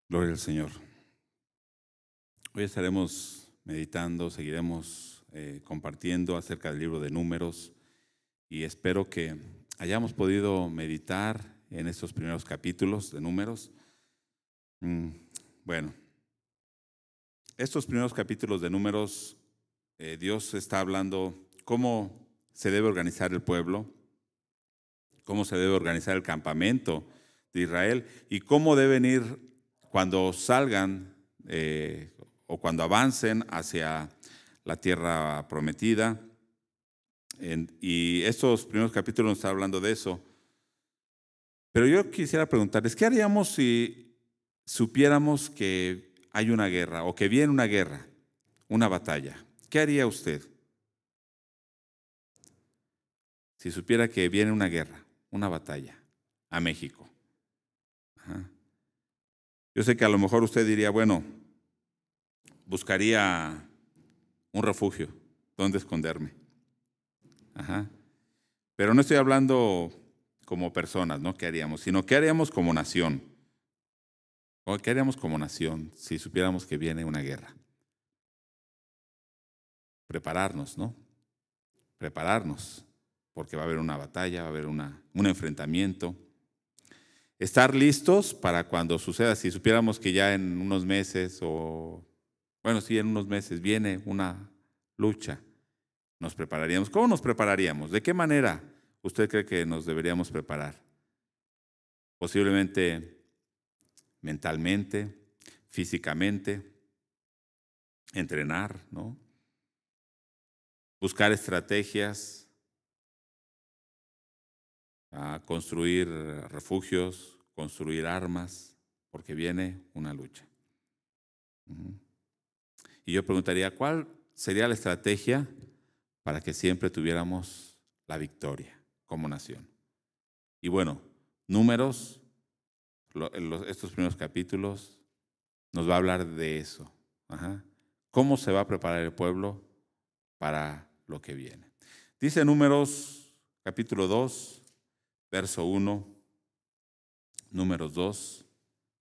Gloria al Señor. Hoy estaremos meditando, seguiremos compartiendo acerca del libro de Números y espero que hayamos podido meditar en estos primeros capítulos de Números. Bueno, estos primeros capítulos de Números, Dios está hablando cómo se debe organizar el pueblo, cómo se debe organizar el campamento de Israel y cómo deben ir cuando salgan o cuando avancen hacia la tierra prometida. Y estos primeros capítulos nos están hablando de eso. Pero yo quisiera preguntarles, ¿qué haríamos si supiéramos que hay una guerra o que viene una guerra, una batalla? ¿Qué haría usted si supiera que viene una guerra, una batalla a México? Ajá. Yo sé que a lo mejor usted diría, bueno, buscaría un refugio, donde esconderme. Ajá. Pero no estoy hablando como personas, ¿no? ¿Qué haríamos? Sino ¿qué haríamos como nación? ¿O qué haríamos como nación si supiéramos que viene una guerra? Prepararnos, ¿no? Prepararnos, porque va a haber una batalla, va a haber un enfrentamiento. Estar listos para cuando suceda, si supiéramos que ya en unos meses sí, en unos meses viene una lucha, nos prepararíamos. ¿Cómo nos prepararíamos? ¿De qué manera usted cree que nos deberíamos preparar? Posiblemente mentalmente, físicamente, entrenar, ¿no? Buscar estrategias, construir refugios, construir armas, porque viene una lucha. Y yo preguntaría, ¿cuál sería la estrategia para que siempre tuviéramos la victoria como nación? Y bueno, Números, estos primeros capítulos, nos va a hablar de eso. Ajá. ¿Cómo se va a preparar el pueblo para lo que viene? Dice Números capítulo 2, verso 1, Números 2,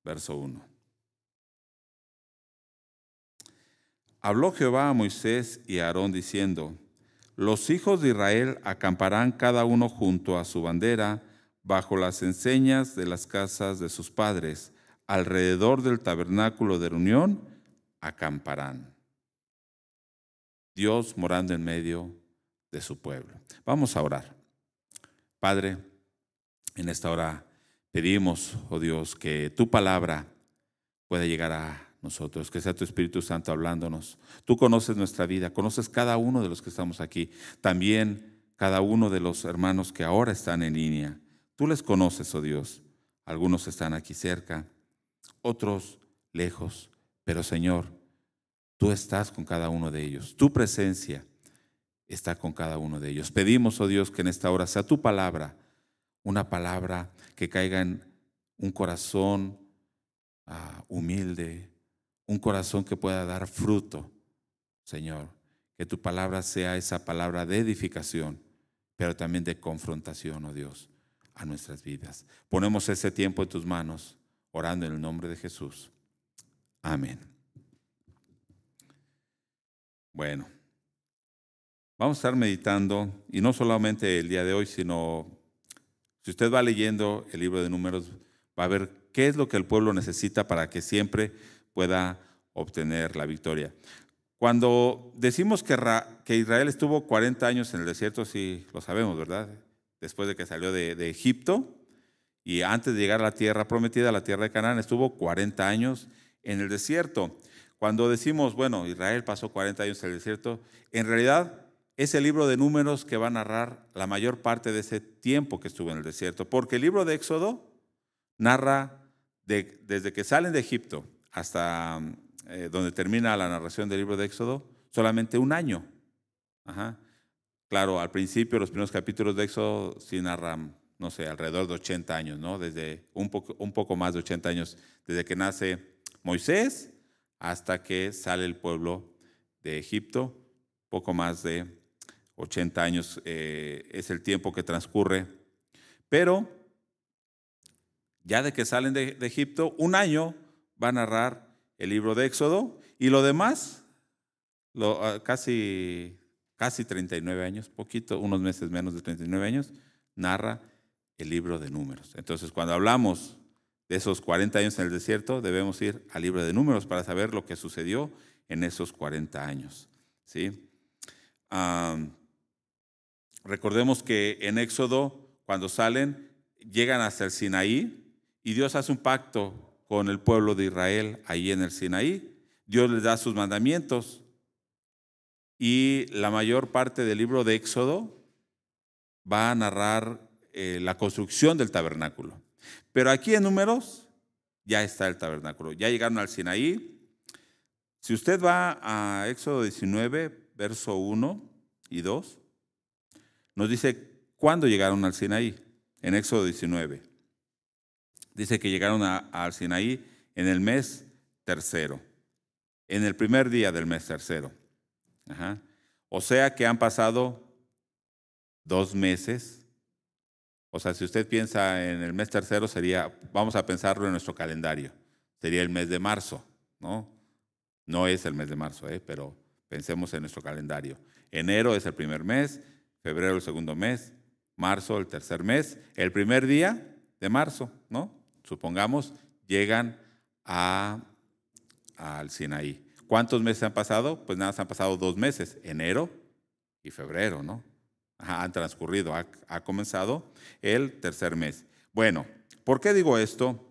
verso 1. Habló Jehová a Moisés y a Aarón diciendo: los hijos de Israel acamparán cada uno junto a su bandera, bajo las enseñas de las casas de sus padres, alrededor del tabernáculo de reunión, acamparán. Dios morando en medio de su pueblo. Vamos a orar. Padre, en esta hora pedimos, oh Dios, que tu palabra pueda llegar a nosotros, que sea tu Espíritu Santo hablándonos. Tú conoces nuestra vida, conoces cada uno de los que estamos aquí, también cada uno de los hermanos que ahora están en línea. Tú les conoces, oh Dios. Algunos están aquí cerca, otros lejos, pero Señor, tú estás con cada uno de ellos. Tu presencia está con cada uno de ellos. Pedimos, oh Dios, que en esta hora sea tu palabra, una palabra que caiga en un corazón humilde, un corazón que pueda dar fruto, Señor. Que tu palabra sea esa palabra de edificación, pero también de confrontación, oh Dios, a nuestras vidas. Ponemos ese tiempo en tus manos, orando en el nombre de Jesús. Amén. Bueno, vamos a estar meditando, y no solamente el día de hoy, sino si usted va leyendo el libro de Números, va a ver qué es lo que el pueblo necesita para que siempre pueda obtener la victoria. Cuando decimos que Israel estuvo 40 años en el desierto, sí lo sabemos, ¿verdad? Después de que salió de Egipto y antes de llegar a la tierra prometida, a la tierra de Canaán, estuvo 40 años en el desierto. Cuando decimos, bueno, Israel pasó 40 años en el desierto, en realidad es el libro de Números que va a narrar la mayor parte de ese tiempo que estuvo en el desierto, porque el libro de Éxodo narra desde que salen de Egipto hasta donde termina la narración del libro de Éxodo, solamente un año. Ajá. Claro, al principio los primeros capítulos de Éxodo sí narran, no sé, alrededor de 80 años, ¿no? Desde un poco más de 80 años, desde que nace Moisés hasta que sale el pueblo de Egipto, poco más de 80 años es el tiempo que transcurre. Pero ya de que salen de Egipto, un año va a narrar el libro de Éxodo y lo demás, casi 39 años, poquito, unos meses menos de 39 años, narra el libro de Números. Entonces, cuando hablamos de esos 40 años en el desierto, debemos ir al libro de Números para saber lo que sucedió en esos 40 años. ¿Sí? Recordemos que en Éxodo, cuando salen, llegan hasta el Sinaí y Dios hace un pacto con el pueblo de Israel ahí en el Sinaí. Dios les da sus mandamientos y la mayor parte del libro de Éxodo va a narrar la construcción del tabernáculo. Pero aquí en Números ya está el tabernáculo, ya llegaron al Sinaí. Si usted va a Éxodo 19, verso 1 y 2, nos dice cuándo llegaron al Sinaí, en Éxodo 19. Dice que llegaron al Sinaí en el mes tercero, en el primer día del mes tercero. Ajá. O sea que han pasado 2 meses. O sea, si usted piensa en el mes tercero, vamos a pensarlo en nuestro calendario, sería el mes de marzo, ¿no? No es el mes de marzo, pero pensemos en nuestro calendario. Enero es el primer mes, febrero el segundo mes, marzo el tercer mes, el primer día de marzo, ¿no? Supongamos, llegan al Sinaí. ¿Cuántos meses han pasado? Pues nada, se han pasado 2 meses, enero y febrero, ¿no? Han transcurrido, ha comenzado el tercer mes. Bueno, ¿por qué digo esto?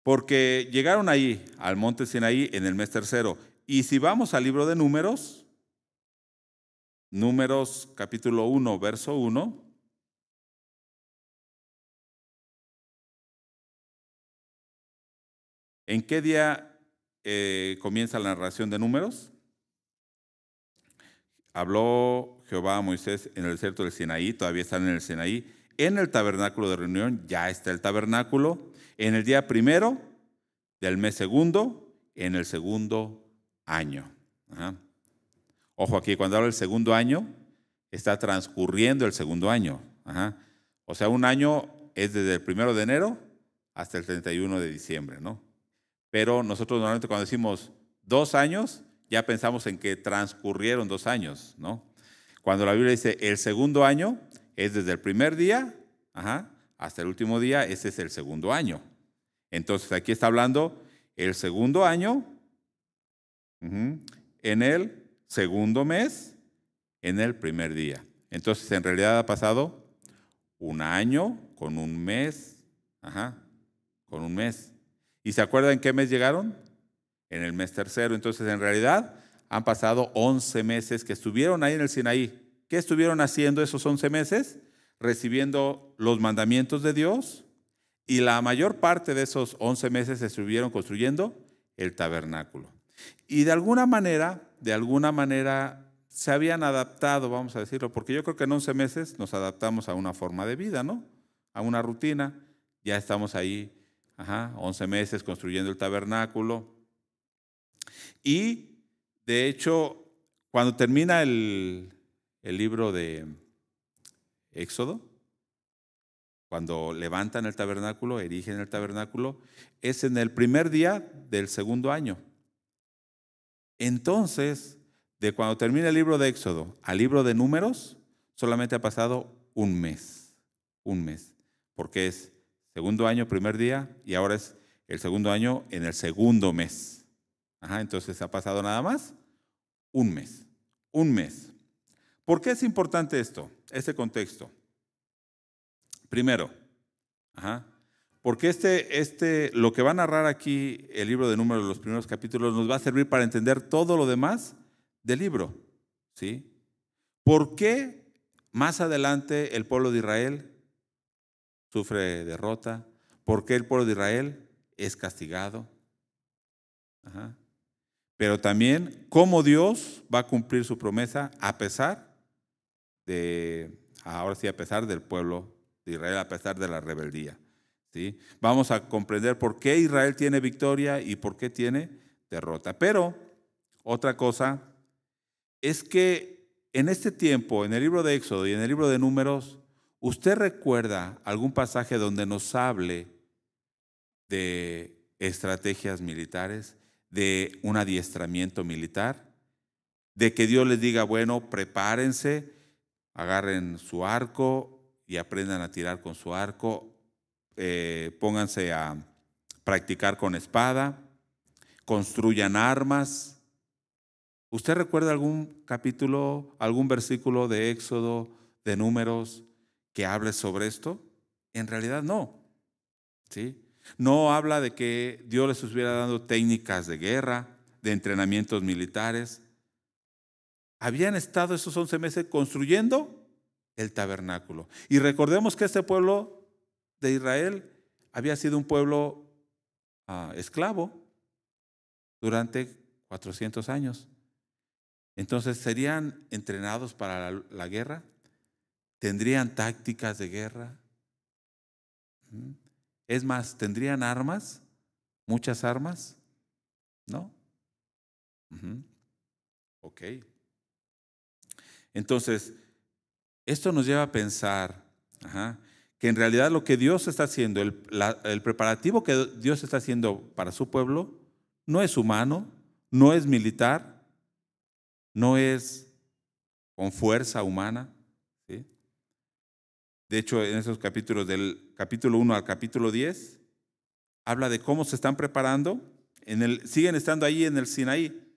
Porque llegaron ahí, al monte Sinaí, en el mes tercero. Y si vamos al libro de Números, Números capítulo 1, verso 1, ¿en qué día comienza la narración de Números? Habló Jehová a Moisés en el desierto del Sinaí, todavía están en el Sinaí. En el tabernáculo de reunión, ya está el tabernáculo. En el día primero del mes segundo, en el segundo año. Ajá. Ojo aquí, cuando habla del segundo año, está transcurriendo el segundo año. Ajá. O sea, un año es desde el 1 de enero hasta el 31 de diciembre, ¿no? Pero nosotros normalmente cuando decimos 2 años, ya pensamos en que transcurrieron 2 años, ¿no? Cuando la Biblia dice el segundo año, es desde el primer día hasta el último día, ese es el segundo año. Entonces aquí está hablando el segundo año, en el segundo mes, en el primer día. Entonces en realidad ha pasado 1 año con 1 mes, con 1 mes. ¿Y se acuerdan en qué mes llegaron? En el mes tercero. Entonces, en realidad, han pasado 11 meses que estuvieron ahí en el Sinaí. ¿Qué estuvieron haciendo esos 11 meses? Recibiendo los mandamientos de Dios. Y la mayor parte de esos 11 meses estuvieron construyendo el tabernáculo. Y de alguna manera se habían adaptado, vamos a decirlo, porque yo creo que en 11 meses nos adaptamos a una forma de vida, ¿no? A una rutina. Ya estamos ahí 11 meses construyendo el tabernáculo. Y, de hecho, cuando termina el libro de Éxodo, cuando levantan el tabernáculo, erigen el tabernáculo, es en el primer día del segundo año. Entonces, de cuando termina el libro de Éxodo al libro de Números, solamente ha pasado 1 mes. 1 mes. Porque es segundo año, primer día, y ahora es el segundo año en el segundo mes. Entonces ha pasado nada más 1 mes. 1 mes. ¿Por qué es importante esto, este contexto? Primero, porque lo que va a narrar aquí el libro de Números, los primeros capítulos, nos va a servir para entender todo lo demás del libro. ¿Sí? ¿Por qué más adelante el pueblo de Israel sufre derrota? ¿Por qué el pueblo de Israel es castigado? Pero también cómo Dios va a cumplir su promesa a pesar del pueblo de Israel, a pesar de la rebeldía. ¿Sí? Vamos a comprender por qué Israel tiene victoria y por qué tiene derrota. Pero otra cosa es que en este tiempo, en el libro de Éxodo y en el libro de Números, ¿usted recuerda algún pasaje donde nos hable de estrategias militares, de un adiestramiento militar, de que Dios les diga, bueno, prepárense, agarren su arco y aprendan a tirar con su arco, pónganse a practicar con espada, construyan armas. ¿Usted recuerda algún capítulo, algún versículo de Éxodo, de Números, que hable sobre esto? En realidad no, ¿sí? No habla de que Dios les estuviera dando técnicas de guerra, de entrenamientos militares. Habían estado esos 11 meses construyendo el tabernáculo. Y recordemos que este pueblo de Israel había sido un pueblo esclavo durante 400 años. Entonces, ¿serían entrenados para la guerra? ¿Tendrían tácticas de guerra? Es más, ¿tendrían armas? ¿Muchas armas? ¿No? Ok. Entonces, esto nos lleva a pensar que en realidad lo que Dios está haciendo, el preparativo que Dios está haciendo para su pueblo, no es humano, no es militar, no es con fuerza humana, ¿sí? De hecho, en esos capítulos, del capítulo 1 al capítulo 10, habla de cómo se están preparando. Siguen estando ahí en el Sinaí.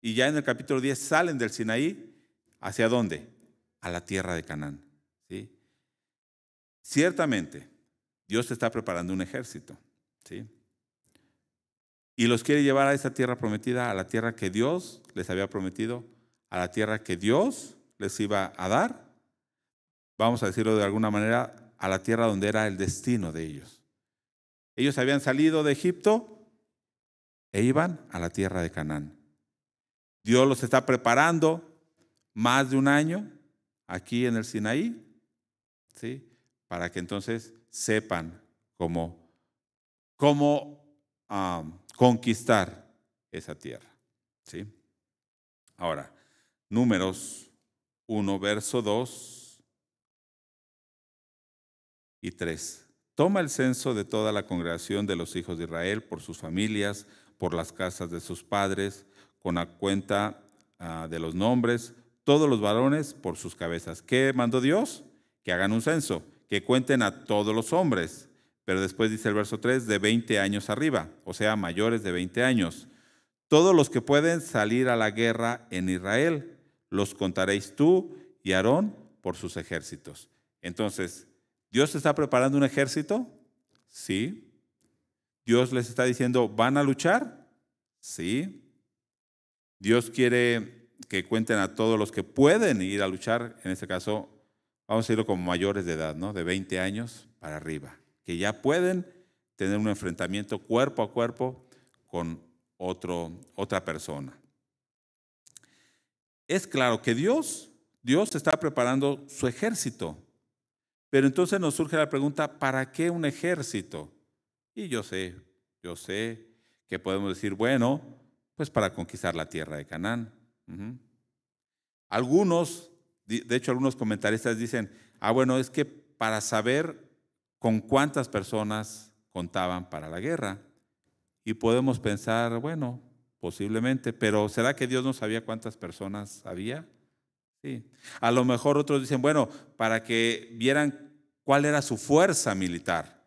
Y ya en el capítulo 10 salen del Sinaí. ¿Hacia dónde? A la tierra de Canaán, ¿sí? Ciertamente, Dios está preparando un ejército, ¿sí? Y los quiere llevar a esa tierra prometida, a la tierra que Dios les había prometido, a la tierra que Dios les iba a dar. Vamos a decirlo de alguna manera, a la tierra donde era el destino de ellos. Ellos habían salido de Egipto e iban a la tierra de Canaán. Dios los está preparando más de un año aquí en el Sinaí, ¿sí? Para que entonces sepan cómo conquistar esa tierra, ¿sí? Ahora, Números 1, verso 2 y 3. Toma el censo de toda la congregación de los hijos de Israel por sus familias, por las casas de sus padres, con la cuenta de los nombres, todos los varones por sus cabezas. ¿Qué mandó Dios? Que hagan un censo, que cuenten a todos los hombres. Pero después dice el verso 3, de 20 años arriba, o sea, mayores de 20 años. Todos los que pueden salir a la guerra en Israel, los contaréis tú y Aarón por sus ejércitos. Entonces, ¿Dios está preparando un ejército? Sí. ¿Dios les está diciendo, ¿van a luchar? Sí. Dios quiere que cuenten a todos los que pueden ir a luchar, en este caso, vamos a decirlo como mayores de edad, ¿no? De 20 años para arriba, que ya pueden tener un enfrentamiento cuerpo a cuerpo con otra persona. Es claro que Dios está preparando su ejército, pero entonces nos surge la pregunta, ¿para qué un ejército? Y yo sé que podemos decir, bueno, pues para conquistar la tierra de Canaán. Algunos, de hecho algunos comentaristas dicen, bueno, es que para saber con cuántas personas contaban para la guerra. Y podemos pensar, bueno, posiblemente, pero ¿será que Dios no sabía cuántas personas había? Sí. A lo mejor otros dicen, bueno, para que vieran cuál era su fuerza militar.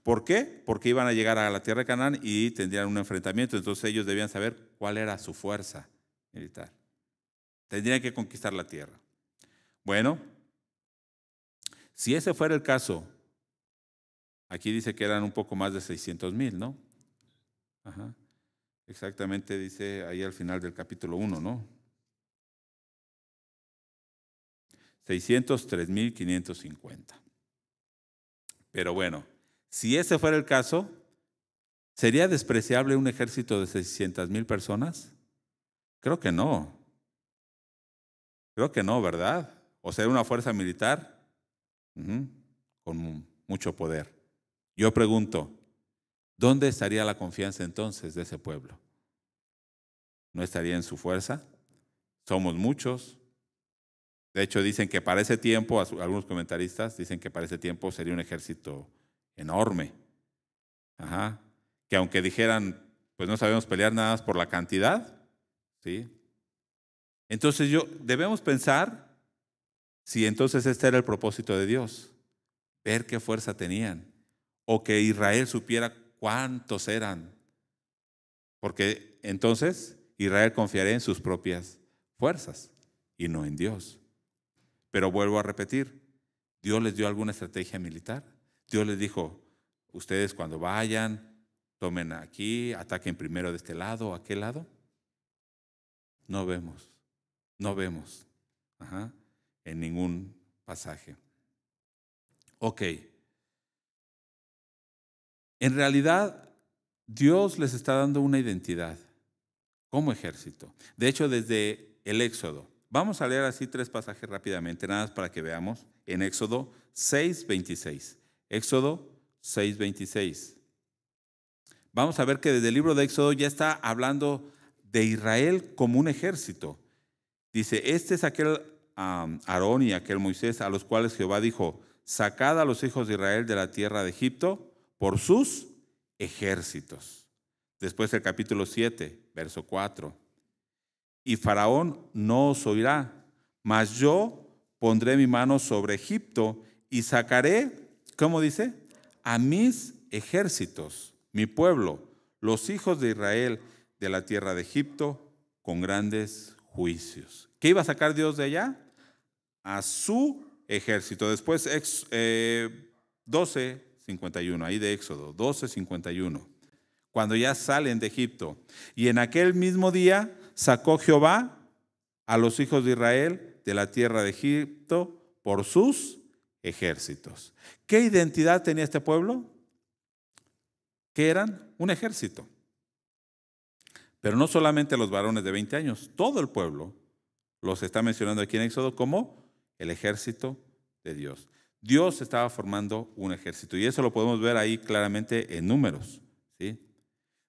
¿Por qué? Porque iban a llegar a la tierra de Canaán y tendrían un enfrentamiento, entonces ellos debían saber cuál era su fuerza militar. Tendrían que conquistar la tierra. Bueno, si ese fuera el caso, aquí dice que eran un poco más de 600,000, ¿no? Exactamente dice ahí al final del capítulo 1, ¿no? 603,550. Pero bueno, si ese fuera el caso, ¿sería despreciable un ejército de 600,000 personas? Creo que no. Creo que no, ¿verdad? O sea, una fuerza militar con mucho poder. Yo pregunto, ¿dónde estaría la confianza entonces de ese pueblo? ¿No estaría en su fuerza? Somos muchos. De hecho, dicen que para ese tiempo, algunos comentaristas dicen que para ese tiempo sería un ejército enorme. Ajá. Que aunque dijeran, pues no sabemos pelear nada más por la cantidad, ¿sí? Entonces debemos pensar si entonces este era el propósito de Dios, ver qué fuerza tenían, o que Israel supiera cuántos eran, porque entonces Israel confiaría en sus propias fuerzas y no en Dios. Pero vuelvo a repetir, ¿Dios les dio alguna estrategia militar? Dios les dijo, ustedes cuando vayan, tomen aquí, ataquen primero de este lado o aquel lado. No vemos, no vemos, ajá, en ningún pasaje. Ok, en realidad Dios les está dando una identidad como ejército. De hecho, desde el Éxodo, vamos a leer así 3 pasajes rápidamente, nada más para que veamos, en Éxodo 6:26. Éxodo 6:26. Vamos a ver que desde el libro de Éxodo ya está hablando de Israel como un ejército. Dice, este es aquel Aarón y aquel Moisés a los cuales Jehová dijo, sacad a los hijos de Israel de la tierra de Egipto por sus ejércitos. Después el capítulo 7, verso 4. Y Faraón no os oirá, mas yo pondré mi mano sobre Egipto y sacaré, ¿cómo dice? A mis ejércitos, mi pueblo, los hijos de Israel de la tierra de Egipto, con grandes juicios. ¿Qué iba a sacar Dios de allá? A su ejército. Después 12:51, ahí de Éxodo, 12:51. Cuando ya salen de Egipto. Y en aquel mismo día sacó Jehová a los hijos de Israel de la tierra de Egipto por sus ejércitos. ¿Qué identidad tenía este pueblo? Que eran un ejército. Pero no solamente los varones de 20 años, todo el pueblo los está mencionando aquí en Éxodo como el ejército de Dios. Dios estaba formando un ejército y eso lo podemos ver ahí claramente en Números, ¿sí?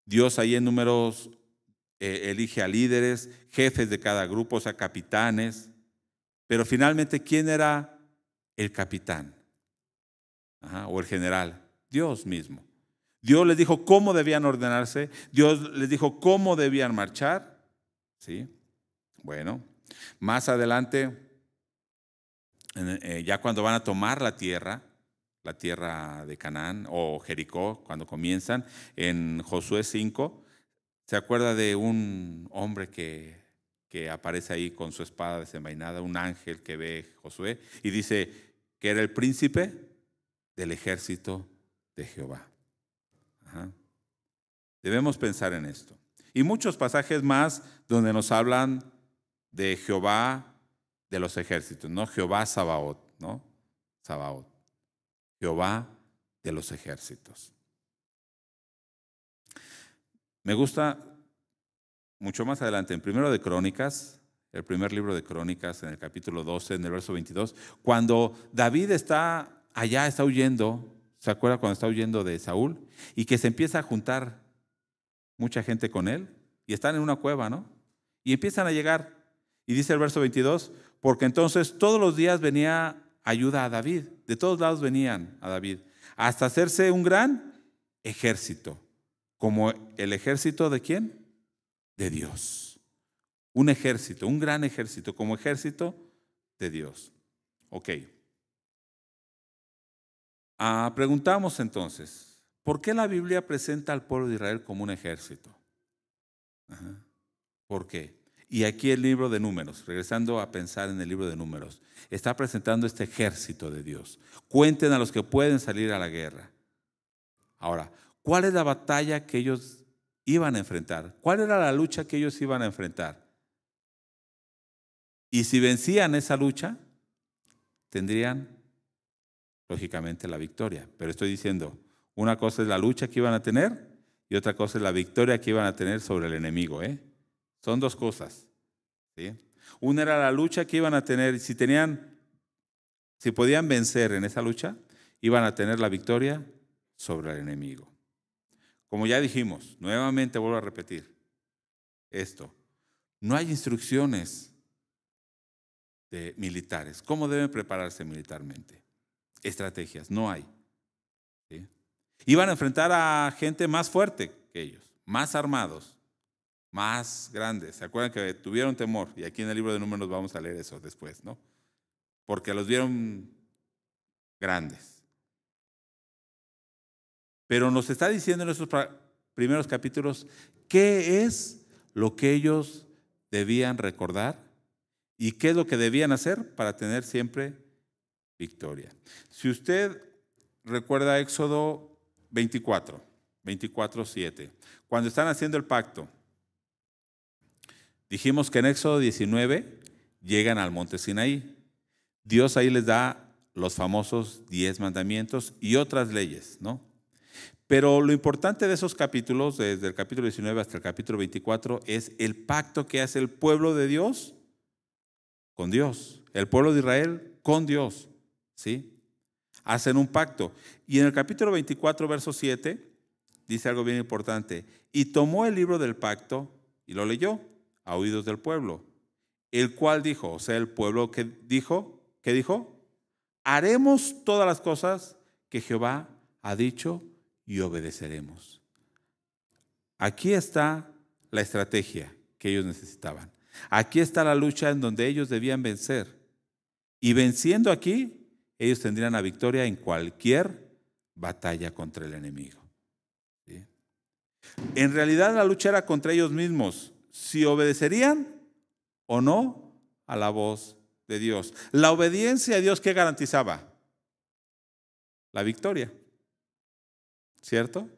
Dios ahí en Números elige a líderes, jefes de cada grupo, o sea, capitanes. Pero finalmente, ¿quién era el capitán? Ajá, o el general. Dios mismo. Dios les dijo cómo debían ordenarse. Dios les dijo cómo debían marchar. ¿Sí? Bueno, más adelante, ya cuando van a tomar la tierra de Canaán o Jericó, cuando comienzan, en Josué 5, ¿se acuerda de un hombre que aparece ahí con su espada desenvainada, un ángel que ve Josué y dice que era el príncipe del ejército de Jehová? Ajá. Debemos pensar en esto. Y muchos pasajes más donde nos hablan de Jehová de los ejércitos, ¿no? Jehová Sabaoth, ¿no? Sabaoth. Jehová de los ejércitos. Me gusta mucho más adelante, en Primero de Crónicas, el primer libro de Crónicas, en el capítulo 12, en el verso 22, cuando David está allá, está huyendo, ¿se acuerda cuando está huyendo de Saúl? Y que se empieza a juntar mucha gente con él, y están en una cueva, ¿no? Y empiezan a llegar, y dice el verso 22, porque entonces todos los días venía ayuda a David, de todos lados venían a David, hasta hacerse un gran ejército, como el ejército ¿de quién? De Dios. Un ejército, un gran ejército, como ejército de Dios. Ok. Preguntamos entonces, ¿por qué la Biblia presenta al pueblo de Israel como un ejército? Ajá. ¿Por qué? Y aquí el libro de Números, regresando a pensar en el libro de Números, está presentando este ejército de Dios. Cuenten a los que pueden salir a la guerra. Ahora, ¿cuál es la batalla que ellos iban a enfrentar? ¿Cuál era la lucha que ellos iban a enfrentar? Y si vencían esa lucha, tendrían, lógicamente, la victoria. Pero estoy diciendo, una cosa es la lucha que iban a tener y otra cosa es la victoria que iban a tener sobre el enemigo, ¿eh? Son dos cosas, ¿sí? Una era la lucha que iban a tener, si podían vencer en esa lucha, iban a tener la victoria sobre el enemigo. Como ya dijimos, nuevamente vuelvo a repetir esto, no hay instrucciones de militares. ¿Cómo deben prepararse militarmente? Estrategias, no hay. ¿Sí? Iban a enfrentar a gente más fuerte que ellos, más armados, más grandes. ¿Se acuerdan que tuvieron temor? Y aquí en el libro de Números vamos a leer eso después, ¿no? Porque los vieron grandes. Pero nos está diciendo en estos primeros capítulos qué es lo que ellos debían recordar y qué es lo que debían hacer para tener siempre victoria. Si usted recuerda Éxodo 24:7, cuando están haciendo el pacto, dijimos que en Éxodo 19 llegan al monte Sinaí. Dios ahí les da los famosos 10 mandamientos y otras leyes, ¿no? Pero lo importante de esos capítulos, desde el capítulo 19 hasta el capítulo 24, es el pacto que hace el pueblo de Dios con Dios, el pueblo de Israel con Dios, ¿sí? Hacen un pacto. Y en el capítulo 24, verso 7, dice algo bien importante. Y tomó el libro del pacto y lo leyó a oídos del pueblo, el cual dijo, o sea, el pueblo que dijo, ¿qué dijo? Haremos todas las cosas que Jehová ha dicho y obedeceremos. Aquí está la estrategia que ellos necesitaban. Aquí está la lucha en donde ellos debían vencer. Y venciendo aquí, ellos tendrían la victoria en cualquier batalla contra el enemigo. ¿Sí? En realidad la lucha era contra ellos mismos, si obedecerían o no a la voz de Dios. La obediencia a Dios, ¿qué garantizaba? La victoria, ¿cierto?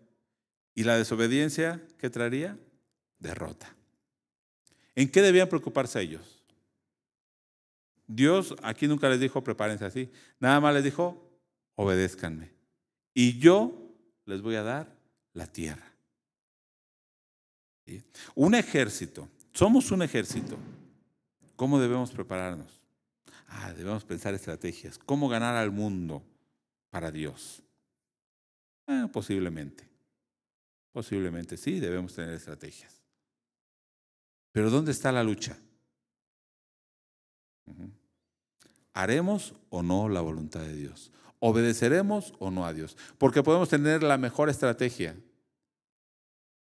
Y la desobediencia, ¿qué traería? Derrota. ¿En qué debían preocuparse ellos? Dios aquí nunca les dijo prepárense así, nada más les dijo obedézcanme y yo les voy a dar la tierra. ¿Sí? Un ejército, somos un ejército. ¿Cómo debemos prepararnos? Debemos pensar estrategias. ¿Cómo ganar al mundo para Dios? Posiblemente sí, debemos tener estrategias. Pero ¿dónde está la lucha? ¿Haremos o no la voluntad de Dios? ¿Obedeceremos o no a Dios? Porque podemos tener la mejor estrategia,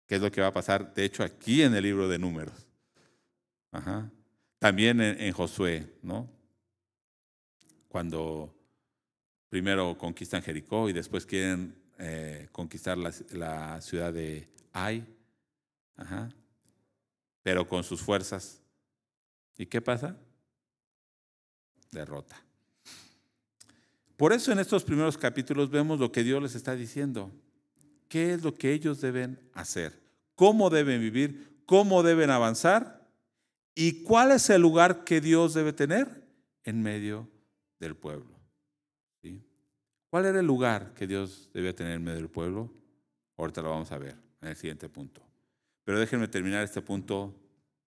que es lo que va a pasar, de hecho, aquí en el libro de Números. También en Josué, ¿no? Cuando primero conquistan Jericó y después quieren conquistar la ciudad de Ai, pero con sus fuerzas. ¿Y qué pasa? Derrota. Por eso en estos primeros capítulos vemos lo que Dios les está diciendo. ¿Qué es lo que ellos deben hacer? ¿Cómo deben vivir? ¿Cómo deben avanzar? ¿Y cuál es el lugar que Dios debe tener en medio del pueblo? ¿Sí? ¿Cuál era el lugar que Dios debía tener en medio del pueblo? Ahorita lo vamos a ver en el siguiente punto. Pero déjenme terminar este punto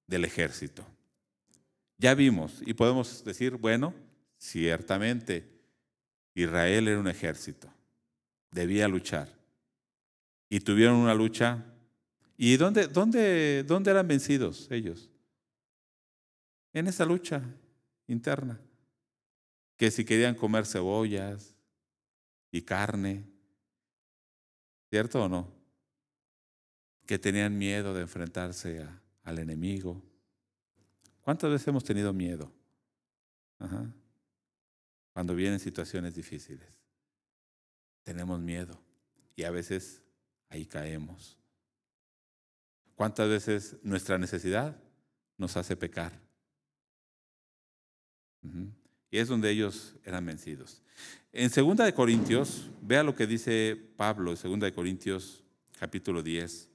del ejército. Ya vimos y podemos decir, bueno, ciertamente Israel era un ejército, debía luchar. Y tuvieron una lucha. ¿Y dónde eran vencidos ellos? En esa lucha interna. Que si querían comer cebollas y carne, ¿cierto o no? Que tenían miedo de enfrentarse al enemigo. ¿Cuántas veces hemos tenido miedo? Cuando vienen situaciones difíciles. Tenemos miedo y a veces ahí caemos. ¿Cuántas veces nuestra necesidad nos hace pecar? Y es donde ellos eran vencidos. En 2 de Corintios, vea lo que dice Pablo en 2 de Corintios capítulo 10.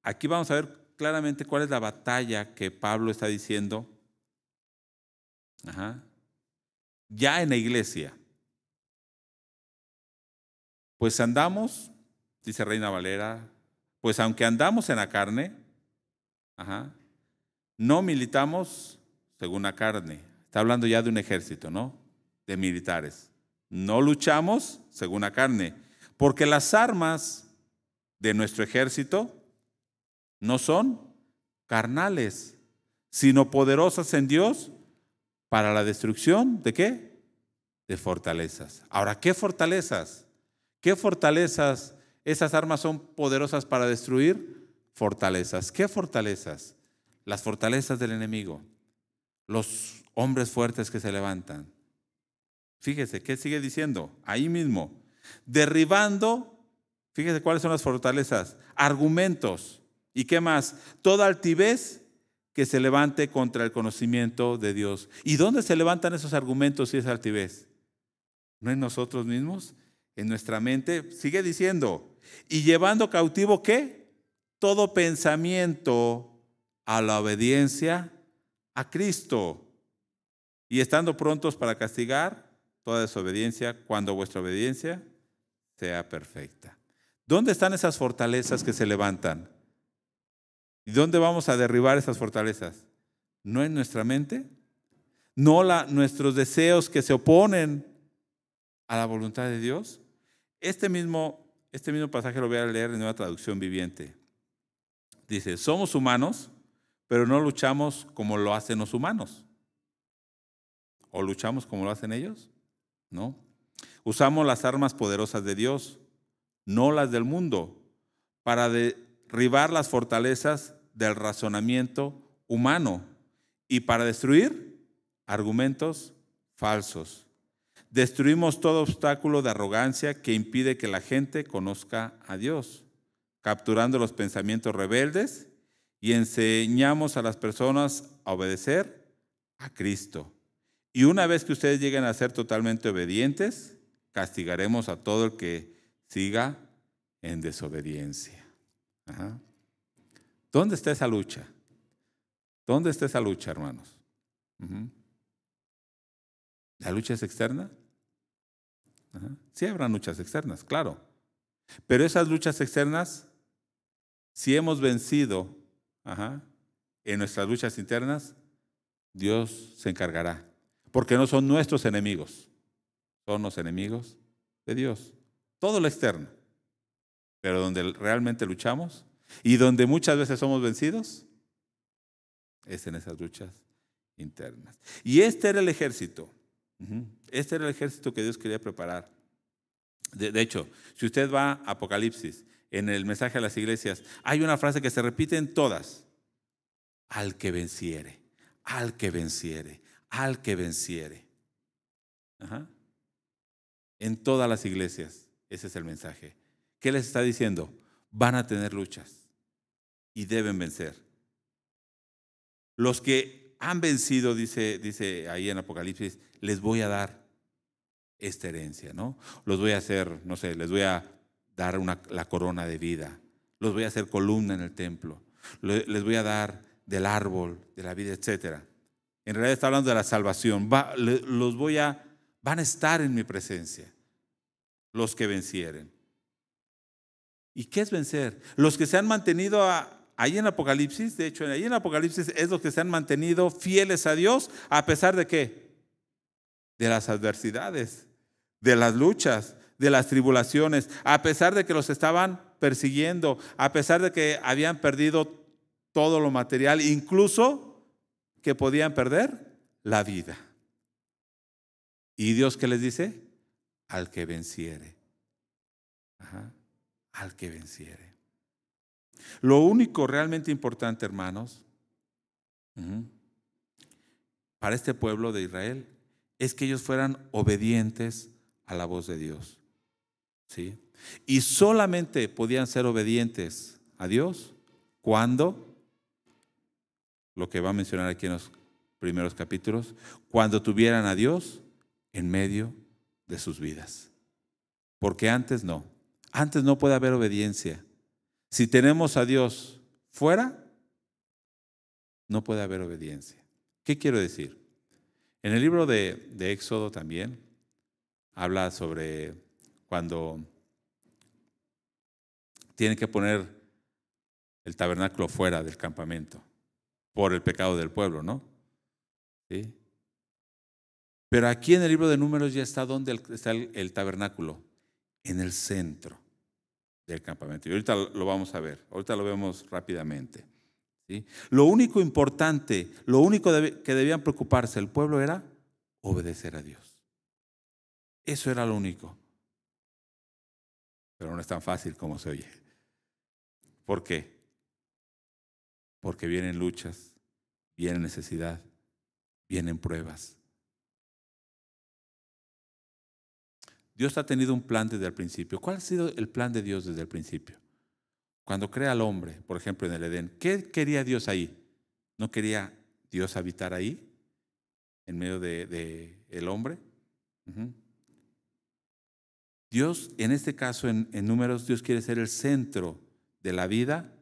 Aquí vamos a ver claramente cuál es la batalla que Pablo está diciendo ya en la iglesia. Pues andamos, dice Reina Valera, pues aunque andamos en la carne, no militamos según la carne. Está hablando ya de un ejército, ¿no? De militares. No luchamos según la carne, porque las armas de nuestro ejército no son carnales, sino poderosas en Dios para la destrucción ¿de qué? De fortalezas. Ahora, ¿qué fortalezas? ¿Qué fortalezas? ¿Esas armas son poderosas para destruir? Fortalezas. ¿Qué fortalezas? Las fortalezas del enemigo. Los hombres fuertes que se levantan. Fíjese, ¿qué sigue diciendo? Ahí mismo. Derribando, fíjese cuáles son las fortalezas. Argumentos. ¿Y qué más? Toda altivez que se levante contra el conocimiento de Dios. ¿Y dónde se levantan esos argumentos y esa altivez? ¿No en nosotros mismos? En nuestra mente. Sigue diciendo. Y llevando cautivo, ¿qué? Todo pensamiento a la obediencia a Cristo. Y estando prontos para castigar toda desobediencia cuando vuestra obediencia sea perfecta. ¿Dónde están esas fortalezas que se levantan? ¿Y dónde vamos a derribar esas fortalezas? ¿No en nuestra mente? ¿No nuestros deseos que se oponen a la voluntad de Dios? Este mismo pasaje lo voy a leer en una traducción viviente. Dice, somos humanos, pero no luchamos como lo hacen los humanos. ¿O luchamos como lo hacen ellos? No. Usamos las armas poderosas de Dios, no las del mundo, para derribar las fortalezas del razonamiento humano y para destruir argumentos falsos. Destruimos todo obstáculo de arrogancia que impide que la gente conozca a Dios, capturando los pensamientos rebeldes y enseñamos a las personas a obedecer a Cristo. Y una vez que ustedes lleguen a ser totalmente obedientes, castigaremos a todo el que siga en desobediencia. Ajá. ¿Dónde está esa lucha? ¿Dónde está esa lucha, hermanos? ¿La lucha es externa? Ajá. Sí habrá luchas externas, claro. Pero esas luchas externas, si hemos vencido en nuestras luchas internas, Dios se encargará. Porque no son nuestros enemigos, son los enemigos de Dios. Todo lo externo. Pero donde realmente luchamos y donde muchas veces somos vencidos, es en esas luchas internas. Y este era el ejército. Este era el ejército que Dios quería preparar. De hecho, si usted va a Apocalipsis, en el mensaje a las iglesias, hay una frase que se repite en todas. Al que venciere, al que venciere, al que venciere. En todas las iglesias, ese es el mensaje. ¿Qué les está diciendo? Van a tener luchas y deben vencer. Los que han vencido, dice ahí en Apocalipsis, les voy a dar esta herencia, ¿no? Los voy a hacer, no sé, les voy a dar la corona de vida. Los voy a hacer columna en el templo. Les voy a dar del árbol, de la vida, etcétera. En realidad está hablando de la salvación. Van a estar en mi presencia, los que vencieren. ¿Y qué es vencer? Los que se han mantenido ahí en Apocalipsis, de hecho, ahí en Apocalipsis es los que se han mantenido fieles a Dios, a pesar de ¿qué? De las adversidades, de las luchas, de las tribulaciones, a pesar de que los estaban persiguiendo, a pesar de que habían perdido todo lo material, incluso que podían perder la vida. ¿Y Dios qué les dice? Al que venciere. Al que venciere. Lo único realmente importante, hermanos, para este pueblo de Israel, es que ellos fueran obedientes a la voz de Dios. ¿Sí? Y solamente podían ser obedientes a Dios cuando, lo que va a mencionar aquí en los primeros capítulos, cuando tuvieran a Dios en medio de sus vidas. Porque antes no. Antes no puede haber obediencia. Si tenemos a Dios fuera, no puede haber obediencia. ¿Qué quiero decir? En el libro de Éxodo también habla sobre cuando tienen que poner el tabernáculo fuera del campamento por el pecado del pueblo, ¿no? ¿Sí? Pero aquí en el libro de Números ya está donde está el tabernáculo, en el centro del campamento. Y ahorita lo vamos a ver, ahorita lo vemos rápidamente. ¿Sí? Lo único importante, lo único que debían preocuparse el pueblo era obedecer a Dios. Eso era lo único. pero no es tan fácil como se oye. ¿Por qué? Porque vienen luchas, viene necesidad, vienen pruebas. Dios ha tenido un plan desde el principio. ¿Cuál ha sido el plan de Dios desde el principio? Cuando crea al hombre, por ejemplo, en el Edén, ¿qué quería Dios ahí? ¿No quería Dios habitar ahí, en medio del hombre? Dios, en este caso, en Números, Dios quiere ser el centro de la vida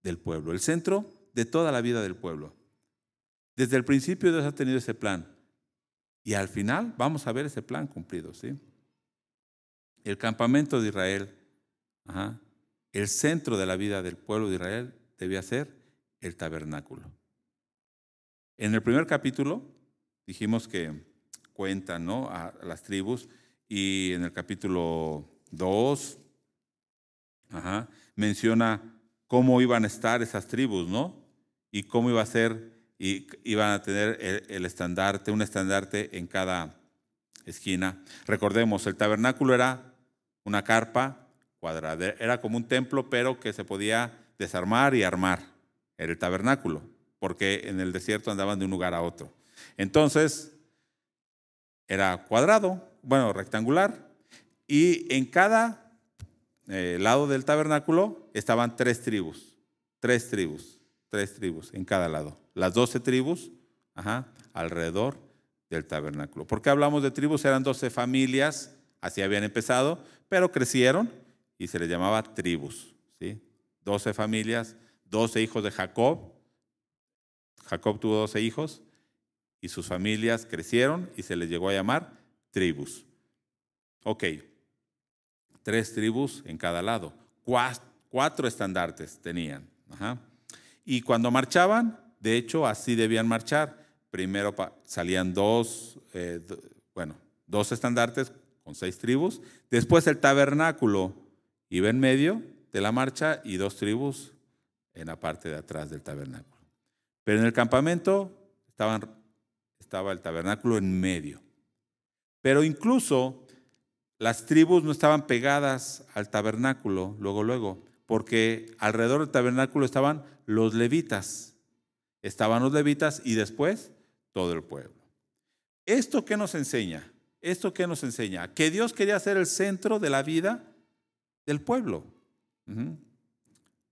del pueblo, el centro de toda la vida del pueblo. Desde el principio Dios ha tenido ese plan. Y al final vamos a ver ese plan cumplido, ¿sí? El campamento de Israel, el centro de la vida del pueblo de Israel debía ser el tabernáculo. En el primer capítulo dijimos que cuentan, ¿no?, a las tribus, y en el capítulo 2 menciona cómo iban a estar esas tribus, ¿no? Y cómo iba a ser, y iban a tener el estandarte, un estandarte en cada esquina. Recordemos, el tabernáculo era una carpa cuadrada, era como un templo, pero que se podía desarmar y armar. Era el tabernáculo, porque en el desierto andaban de un lugar a otro. Entonces, era cuadrado, bueno, rectangular, y en cada lado del tabernáculo estaban tres tribus en cada lado. Las 12 tribus, alrededor del tabernáculo. ¿Por qué hablamos de tribus? Eran 12 familias, así habían empezado, pero crecieron y se les llamaba tribus, ¿sí? 12 familias, 12 hijos de Jacob. Jacob tuvo 12 hijos y sus familias crecieron y se les llegó a llamar tribus. Ok, 3 tribus en cada lado, 4 estandartes tenían. Y cuando marchaban, de hecho, así debían marchar. Primero salían 2 estandartes con 6 tribus. Después el tabernáculo iba en medio de la marcha y 2 tribus en la parte de atrás del tabernáculo. Pero en el campamento estaba el tabernáculo en medio. Pero incluso las tribus no estaban pegadas al tabernáculo luego, porque alrededor del tabernáculo estaban los levitas. Estaban los levitas y después todo el pueblo. ¿Esto qué nos enseña? Que Dios quería ser el centro de la vida del pueblo.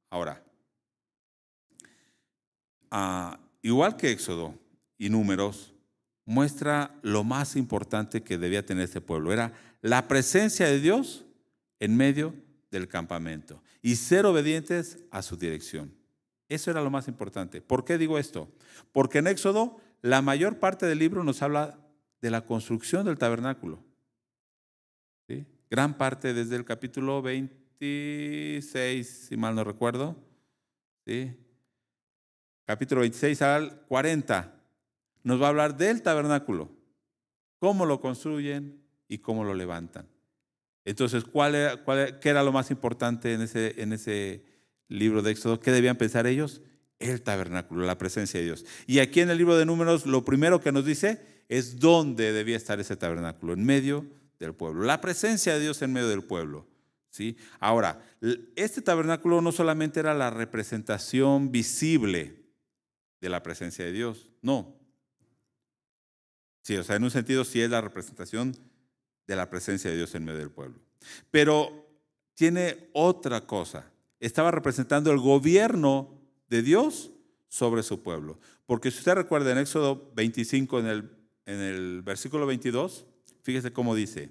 Ahora, igual que Éxodo y Números, muestra lo más importante que debía tener este pueblo. Era la presencia de Dios en medio del campamento y ser obedientes a su dirección. Eso era lo más importante. ¿Por qué digo esto? Porque en Éxodo la mayor parte del libro nos habla de la construcción del tabernáculo. ¿Sí? Gran parte desde el capítulo 26, si mal no recuerdo. ¿Sí? Capítulo 26 al 40 nos va a hablar del tabernáculo, cómo lo construyen y cómo lo levantan. Entonces, ¿qué era lo más importante en ese libro de Éxodo? ¿Qué debían pensar ellos? El tabernáculo, la presencia de Dios. Y aquí en el libro de Números, lo primero que nos dice es dónde debía estar ese tabernáculo, en medio del pueblo. La presencia de Dios en medio del pueblo. ¿Sí? Ahora, este tabernáculo no solamente era la representación visible de la presencia de Dios, no. Sí, o sea, en un sentido sí es la representación de la presencia de Dios en medio del pueblo. Pero tiene otra cosa. Estaba representando el gobierno de Dios sobre su pueblo. Porque si usted recuerda en Éxodo 25, en el versículo 22, fíjese cómo dice.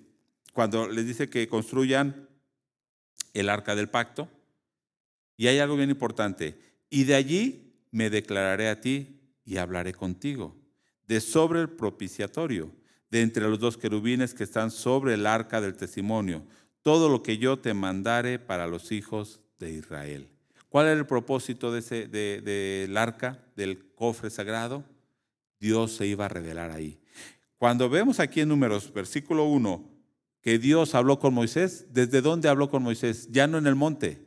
Cuando les dice que construyan el arca del pacto, y hay algo bien importante. Y de allí me declararé a ti y hablaré contigo. De sobre el propiciatorio, de entre los 2 querubines que están sobre el arca del testimonio, todo lo que yo te mandare para los hijos de Israel. ¿Cuál era el propósito del arca, del cofre sagrado? Dios se iba a revelar ahí. Cuando vemos aquí en Números, versículo 1, que Dios habló con Moisés, ¿desde dónde habló con Moisés? Ya no en el monte,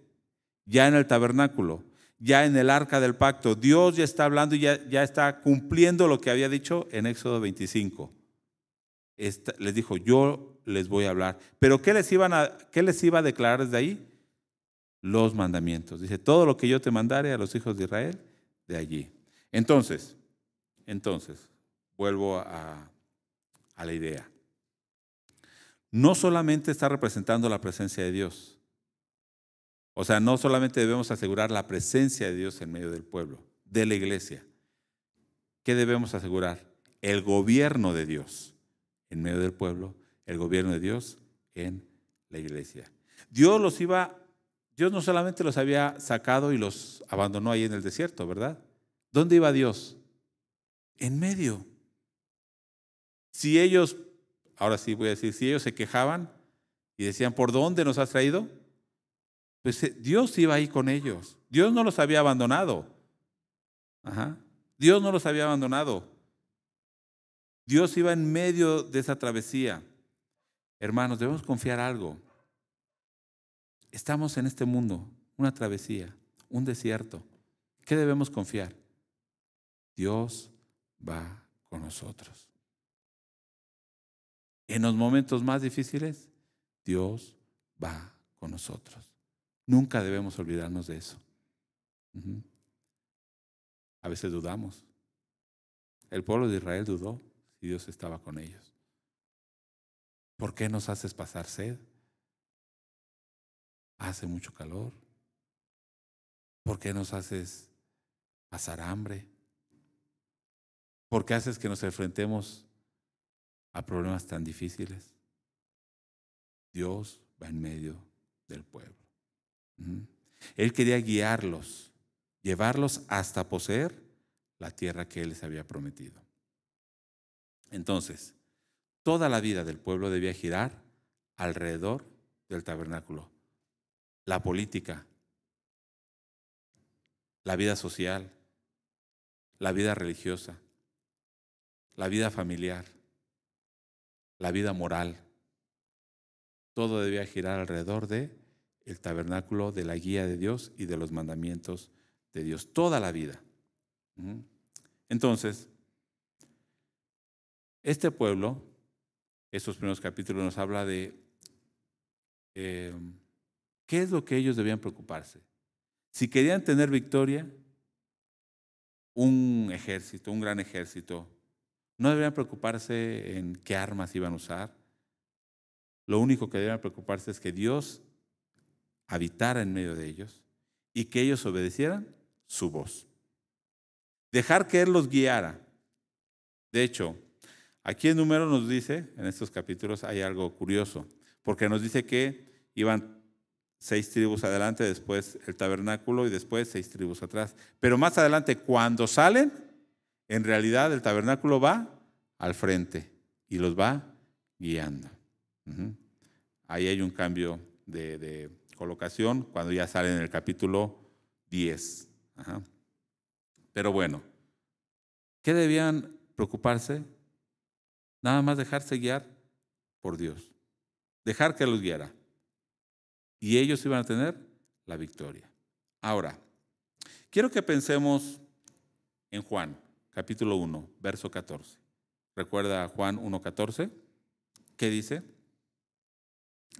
ya en el tabernáculo, ya en el arca del pacto. Dios ya está hablando y ya está cumpliendo lo que había dicho en Éxodo 25. Les dijo, yo les voy a hablar. ¿Pero qué les iba a declarar desde ahí? Los mandamientos. Dice, todo lo que yo te mandare a los hijos de Israel, de allí. Entonces, vuelvo a la idea. No solamente está representando la presencia de Dios. O sea, no solamente debemos asegurar la presencia de Dios en medio del pueblo, de la iglesia. ¿Qué debemos asegurar? El gobierno de Dios en medio del pueblo, el gobierno de Dios en la iglesia. Dios no solamente los había sacado y los abandonó ahí en el desierto, ¿verdad? ¿Dónde iba Dios? En medio. Si ellos, ahora sí voy a decir, si ellos se quejaban y decían, ¿por dónde nos has traído? Pues Dios iba ahí con ellos. Dios no los había abandonado. Dios no los había abandonado. Dios iba en medio de esa travesía. Hermanos, debemos confiar algo. Estamos en este mundo, una travesía, un desierto. ¿Qué debemos confiar? Dios va con nosotros. En los momentos más difíciles, Dios va con nosotros. Nunca debemos olvidarnos de eso. A veces dudamos. El pueblo de Israel dudó si Dios estaba con ellos. ¿Por qué nos haces pasar sed? Hace mucho calor. ¿Por qué nos haces pasar hambre? ¿Por qué haces que nos enfrentemos a problemas tan difíciles? Dios va en medio del pueblo. Él quería guiarlos, llevarlos hasta poseer la tierra que Él les había prometido. Entonces, toda la vida del pueblo debía girar alrededor del tabernáculo. La política, la vida social, la vida religiosa, la vida familiar, la vida moral. Todo debía girar alrededor del tabernáculo, de la guía de Dios y de los mandamientos de Dios. Toda la vida. Entonces, este pueblo, estos primeros capítulos nos habla de qué es lo que ellos debían preocuparse. Si querían tener victoria, un ejército, un gran ejército, no deberían preocuparse en qué armas iban a usar. Lo único que debían preocuparse es que Dios habitara en medio de ellos y que ellos obedecieran su voz. Dejar que Él los guiara. De hecho, aquí en Números nos dice, en estos capítulos hay algo curioso, porque nos dice que iban 6 tribus adelante, después el tabernáculo y después 6 tribus atrás. Pero más adelante, cuando salen, en realidad el tabernáculo va al frente y los va guiando. Ahí hay un cambio de colocación cuando ya salen en el capítulo 10. Pero bueno, ¿qué debían preocuparse? Nada más dejarse guiar por Dios. Dejar que los guiara. Y ellos iban a tener la victoria. Ahora, quiero que pensemos en Juan, capítulo 1, verso 14. ¿Recuerda Juan 1:14? ¿Qué dice?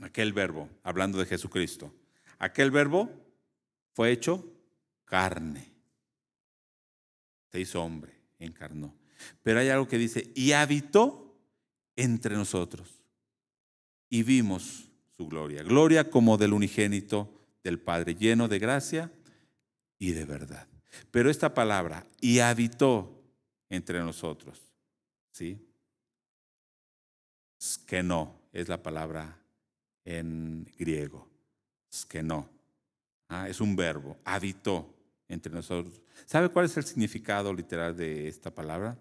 Aquel verbo, hablando de Jesucristo. Aquel verbo fue hecho carne. Se hizo hombre, encarnó. Pero hay algo que dice, y habitó entre nosotros. Y vimos su gloria. Gloria como del unigénito del Padre, lleno de gracia y de verdad. Pero esta palabra, y habitó entre nosotros, ¿sí? Skeno es la palabra en griego. Skeno. Es un verbo. Habitó entre nosotros. ¿Sabe cuál es el significado literal de esta palabra?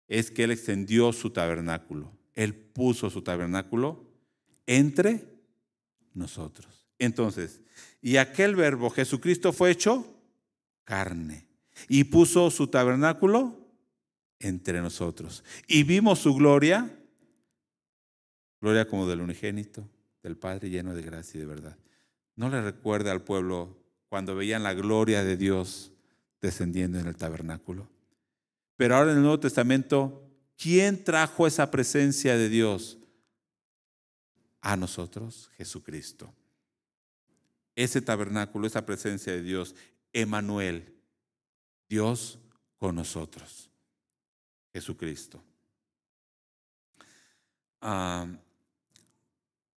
Es que Él extendió su tabernáculo. Él puso su tabernáculo entre nosotros. Entonces, y aquel verbo, Jesucristo, fue hecho carne y puso su tabernáculo entre nosotros. Y vimos su gloria, gloria como del unigénito, del Padre, lleno de gracia y de verdad. ¿No le recuerda al pueblo cuando veían la gloria de Dios descendiendo en el tabernáculo? Pero ahora en el Nuevo Testamento, ¿quién trajo esa presencia de Dios a nosotros Jesucristo. Ese tabernáculo, esa presencia de Dios, Emmanuel, Dios con nosotros, Jesucristo.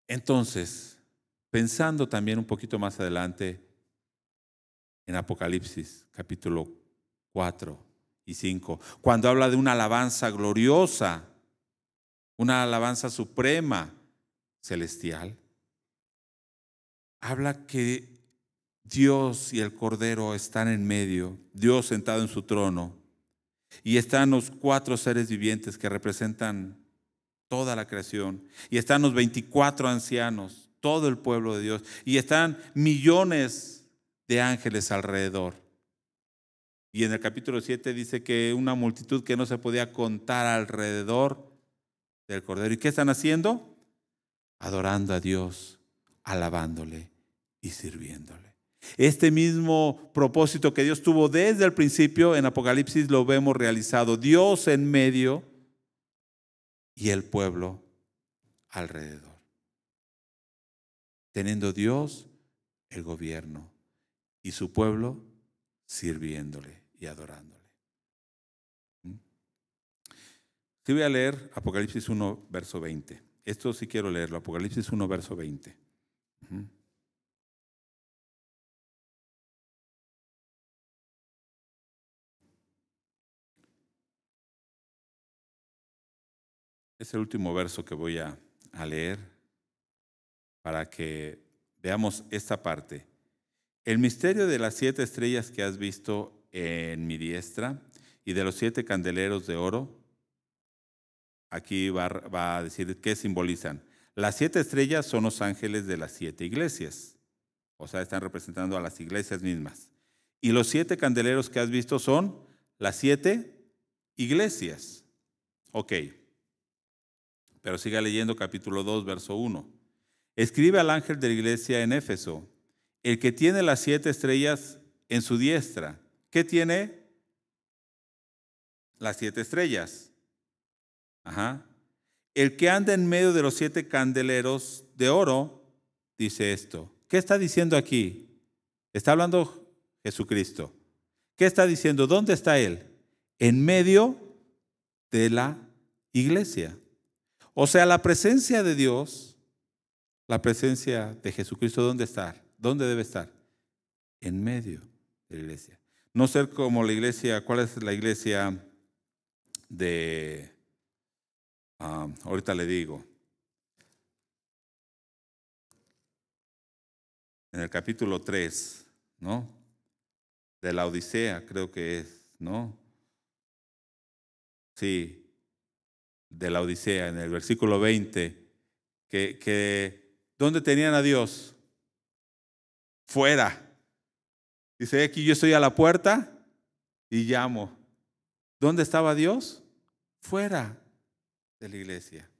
Entonces, pensando también un poquito más adelante en Apocalipsis, capítulo 4 y 5, cuando habla de una alabanza gloriosa, una alabanza suprema, celestial, habla que Dios y el Cordero están en medio, Dios sentado en su trono, y están los 4 seres vivientes que representan toda la creación, y están los 24 ancianos, todo el pueblo de Dios, y están millones de ángeles alrededor. Y en el capítulo 7 dice que una multitud que no se podía contar alrededor del Cordero. ¿Y qué están haciendo? Adorando a Dios, alabándole y sirviéndole. Este mismo propósito que Dios tuvo desde el principio en Apocalipsis lo vemos realizado. Dios en medio y el pueblo alrededor. Teniendo Dios el gobierno y su pueblo sirviéndole y adorándole. Sí, voy a leer Apocalipsis 1, verso 20. Esto sí quiero leerlo, Apocalipsis 1, verso 20. Es el último verso que voy a leer para que veamos esta parte. El misterio de las 7 estrellas que has visto en mi diestra y de los 7 candeleros de oro. Aquí va a decir qué simbolizan. Las 7 estrellas son los ángeles de las 7 iglesias. O sea, están representando a las iglesias mismas. Y los 7 candeleros que has visto son las 7 iglesias. Ok. Pero siga leyendo capítulo 2, verso 1. Escribe al ángel de la iglesia en Éfeso, el que tiene las 7 estrellas en su diestra. ¿Qué tiene? Las 7 estrellas. Ajá. El que anda en medio de los 7 candeleros de oro, dice esto. ¿Qué está diciendo aquí? Está hablando Jesucristo. ¿Qué está diciendo? ¿Dónde está Él? En medio de la iglesia. O sea, la presencia de Dios, la presencia de Jesucristo, ¿dónde está? ¿Dónde debe estar? En medio de la iglesia. No ser como la iglesia, ¿cuál es la iglesia de... ahorita le digo. En el capítulo 3, ¿no? De la Odisea, creo que es, ¿no? Sí, de la Odisea, en el versículo 20, ¿dónde tenían a Dios? Fuera. Dice, aquí yo estoy a la puerta y llamo. ¿Dónde estaba Dios? Fuera de la iglesia.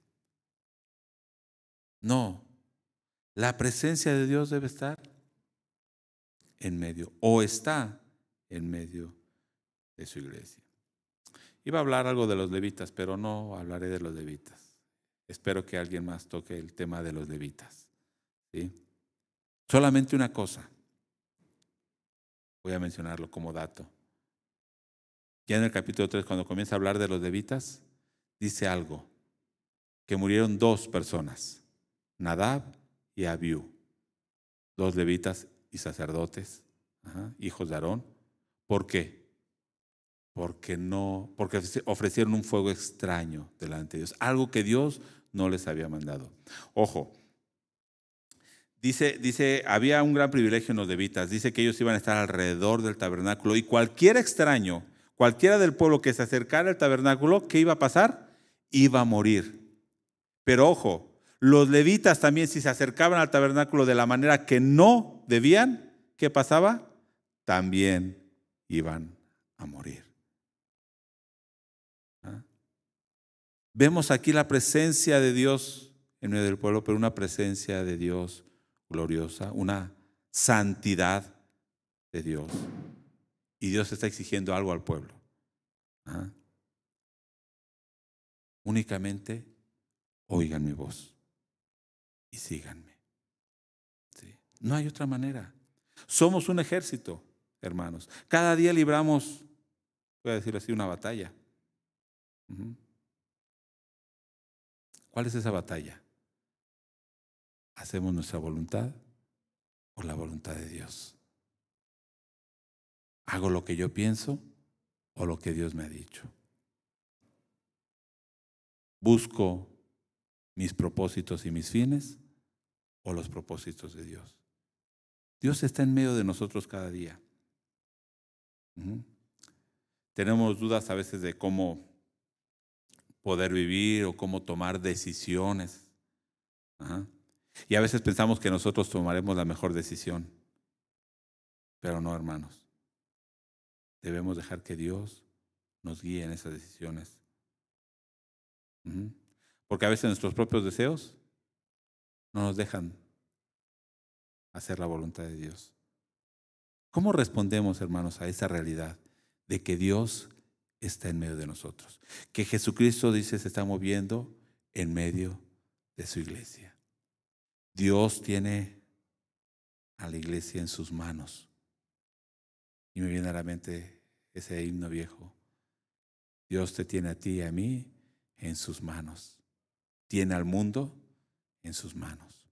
No, la presencia de Dios debe estar en medio, o está en medio de su iglesia. Iba a hablar algo de los levitas, pero no hablaré de los levitas. Espero que alguien más toque el tema de los levitas. ¿Sí? Solamente una cosa. Voy a mencionarlo como dato. Ya en el capítulo 3, cuando comienza a hablar de los levitas, dice algo, que murieron 2 personas, Nadab y Abiú, 2 levitas y sacerdotes, hijos de Aarón. ¿Por qué? Porque ofrecieron un fuego extraño delante de Dios, algo que Dios no les había mandado. Ojo, dice, había un gran privilegio en los levitas, dice que ellos iban a estar alrededor del tabernáculo y cualquier extraño, cualquiera del pueblo que se acercara al tabernáculo, ¿qué iba a pasar? Iba a morir. Pero ojo, los levitas también, si se acercaban al tabernáculo de la manera que no debían, ¿qué pasaba? También iban a morir. Vemos aquí la presencia de Dios en medio del pueblo, pero una presencia de Dios gloriosa, una santidad de Dios. Y Dios está exigiendo algo al pueblo. Únicamente oigan mi voz. y síganme. ¿Sí? No hay otra manera. Somos un ejército, hermanos. Cada día libramos, voy a decir así, una batalla. ¿Cuál es esa batalla? ¿Hacemos nuestra voluntad o la voluntad de Dios? ¿Hago lo que yo pienso o lo que Dios me ha dicho? ¿Busco mis propósitos y mis fines o los propósitos de Dios? Dios está en medio de nosotros cada día. Tenemos dudas a veces de cómo poder vivir o cómo tomar decisiones. Y a veces pensamos que nosotros tomaremos la mejor decisión. Pero no, hermanos. Debemos dejar que Dios nos guíe en esas decisiones. Porque a veces nuestros propios deseos no nos dejan hacer la voluntad de Dios. ¿Cómo respondemos, hermanos, a esa realidad de que Dios está en medio de nosotros? Que Jesucristo, dice, se está moviendo en medio de su iglesia. Dios tiene a la iglesia en sus manos. Y me viene a la mente ese himno viejo. Dios te tiene a ti y a mí en sus manos. Tiene al mundo en sus manos.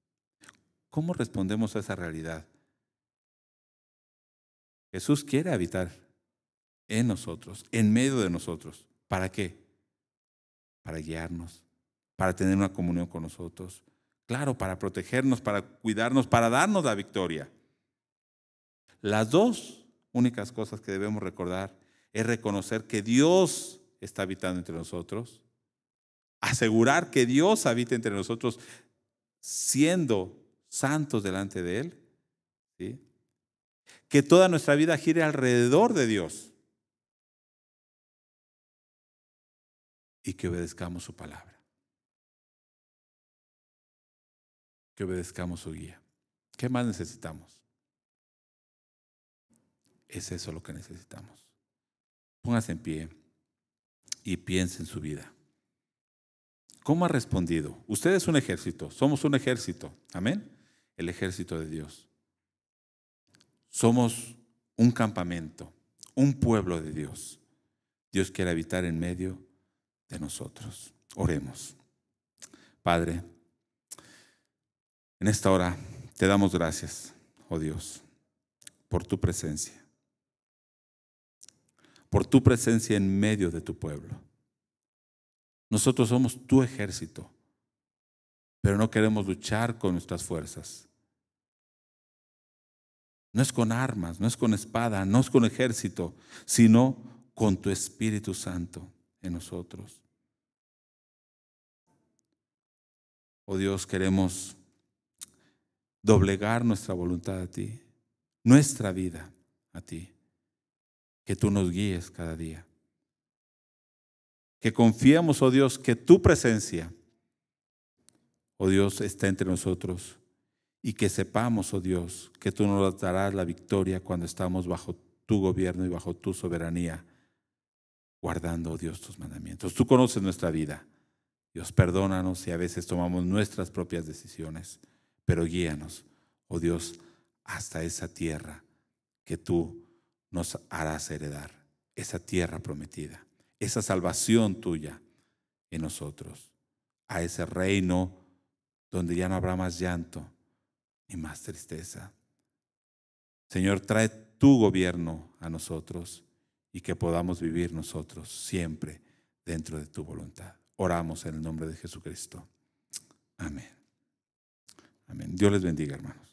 ¿Cómo respondemos a esa realidad? Jesús quiere habitar en nosotros, en medio de nosotros. ¿Para qué? Para guiarnos, para tener una comunión con nosotros. Claro, para protegernos, para cuidarnos, para darnos la victoria. Las dos únicas cosas que debemos recordar es reconocer que Dios está habitando entre nosotros, asegurar que Dios habita entre nosotros siendo santos delante de Él, ¿sí? Que toda nuestra vida gire alrededor de Dios y que obedezcamos su palabra, que obedezcamos su guía. ¿Qué más necesitamos? Es eso lo que necesitamos. Póngase en pie y piense en su vida. ¿Cómo ha respondido? Usted es un ejército, somos un ejército, amén. El ejército de Dios. Somos un campamento, un pueblo de Dios. Dios quiere habitar en medio de nosotros. Oremos. Padre, en esta hora te damos gracias, oh Dios, por tu presencia. Por tu presencia en medio de tu pueblo. Nosotros somos tu ejército, pero no queremos luchar con nuestras fuerzas. No es con armas, no es con espada, no es con ejército, sino con tu Espíritu Santo en nosotros. Oh Dios, queremos doblegar nuestra voluntad a ti, nuestra vida a ti. Que tú nos guíes cada día. Que confiemos, oh Dios, que tu presencia, oh Dios, está entre nosotros. Y que sepamos, oh Dios, que tú nos darás la victoria cuando estamos bajo tu gobierno y bajo tu soberanía, guardando, oh Dios, tus mandamientos. Tú conoces nuestra vida. Dios, perdónanos si a veces tomamos nuestras propias decisiones, pero guíanos, oh Dios, hasta esa tierra que tú nos harás heredar, esa tierra prometida, esa salvación tuya en nosotros, a ese reino donde ya no habrá más llanto ni más tristeza. Señor, trae tu gobierno a nosotros y que podamos vivir nosotros siempre dentro de tu voluntad. Oramos en el nombre de Jesucristo. Amén. Amén. Dios les bendiga, hermanos.